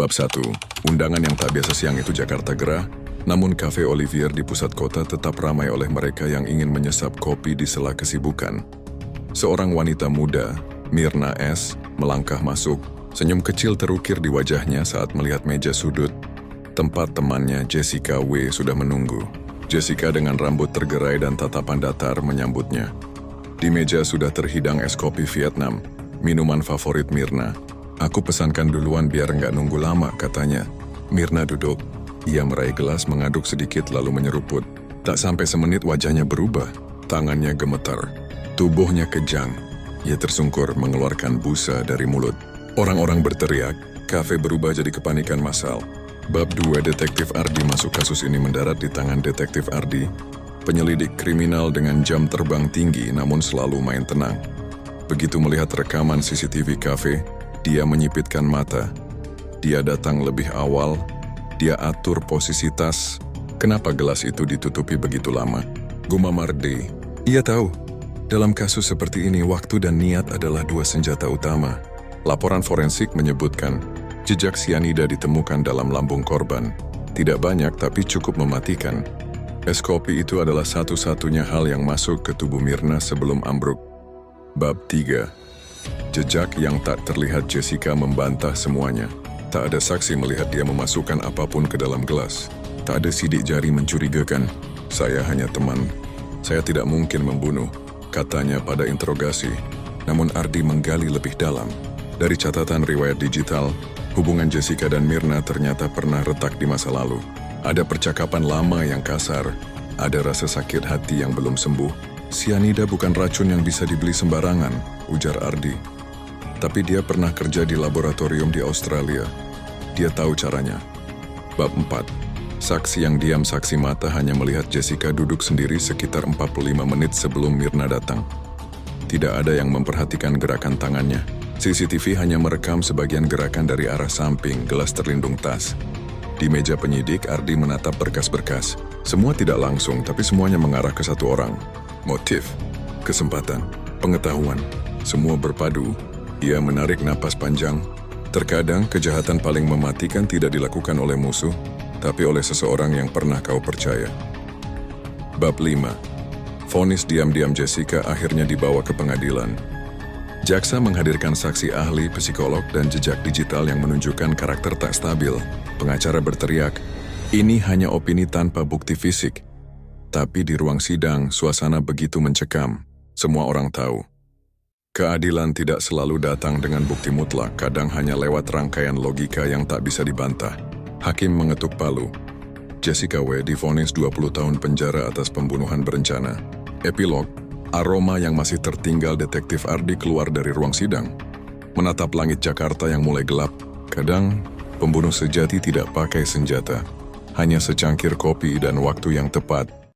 Bab 1. Undangan yang tak biasa siang itu Jakarta gerah, namun Cafe Olivier di pusat kota tetap ramai oleh mereka yang ingin menyesap kopi di sela kesibukan. Seorang wanita muda, Myrna S., melangkah masuk. Senyum kecil terukir di wajahnya saat melihat meja sudut. Tempat temannya Jessica W. sudah menunggu. Jessica dengan rambut tergerai dan tatapan datar menyambutnya. Di meja sudah terhidang es kopi Vietnam, minuman favorit Myrna. Aku pesankan duluan biar nggak nunggu lama, katanya. Myrna duduk. Ia meraih gelas mengaduk sedikit lalu menyeruput. Tak sampai semenit wajahnya berubah. Tangannya gemetar. Tubuhnya kejang. Ia tersungkur mengeluarkan busa dari mulut. Orang-orang berteriak. Kafe berubah jadi kepanikan massal. Bab 2. Detektif Ardi masuk. Kasus ini mendarat di tangan Detektif Ardi, penyelidik kriminal dengan jam terbang tinggi namun selalu main tenang. Begitu melihat rekaman CCTV kafe, dia menyipitkan mata. Dia datang lebih awal. Dia atur posisi tas. Kenapa gelas itu ditutupi begitu lama? Gumam Ardi. Ia tahu, dalam kasus seperti ini waktu dan niat adalah dua senjata utama. Laporan forensik menyebutkan jejak sianida ditemukan dalam lambung korban. Tidak banyak tapi cukup mematikan. Es kopi itu adalah satu-satunya hal yang masuk ke tubuh Myrna sebelum ambruk. Bab 3. Jejak yang tak terlihat. Jessica membantah semuanya. Tak ada saksi melihat dia memasukkan apapun ke dalam gelas. Tak ada sidik jari mencurigakan. Saya hanya teman. Saya tidak mungkin membunuh, katanya pada interogasi. Namun Ardi menggali lebih dalam. Dari catatan riwayat digital, hubungan Jessica dan Myrna ternyata pernah retak di masa lalu. Ada percakapan lama yang kasar. Ada rasa sakit hati yang belum sembuh. Sianida bukan racun yang bisa dibeli sembarangan, ujar Ardi. Tapi dia pernah kerja di laboratorium di Australia. Dia tahu caranya. Bab 4. Saksi yang diam. Saksi mata hanya melihat Jessica duduk sendiri sekitar 45 menit sebelum Myrna datang. Tidak ada yang memperhatikan gerakan tangannya. CCTV hanya merekam sebagian gerakan dari arah samping gelas terlindung tas. Di meja penyidik, Ardi menatap berkas-berkas. Semua tidak langsung, tapi semuanya mengarah ke satu orang. Motif, kesempatan, pengetahuan, semua berpadu. Ia menarik napas panjang. Terkadang kejahatan paling mematikan tidak dilakukan oleh musuh, tapi oleh seseorang yang pernah kau percaya. Bab 5. Vonis diam-diam. Jessica akhirnya dibawa ke pengadilan. Jaksa menghadirkan saksi ahli, psikolog, dan jejak digital yang menunjukkan karakter tak stabil. Pengacara berteriak, ini hanya opini tanpa bukti fisik. Tapi di ruang sidang, suasana begitu mencekam. Semua orang tahu. Keadilan tidak selalu datang dengan bukti mutlak, kadang hanya lewat rangkaian logika yang tak bisa dibantah. Hakim mengetuk palu. Jessica W. divonis 20 tahun penjara atas pembunuhan berencana. Epilog. Aroma yang masih tertinggal. Detektif Ardi keluar dari ruang sidang. Menatap langit Jakarta yang mulai gelap. Kadang, pembunuh sejati tidak pakai senjata. Hanya secangkir kopi dan waktu yang tepat.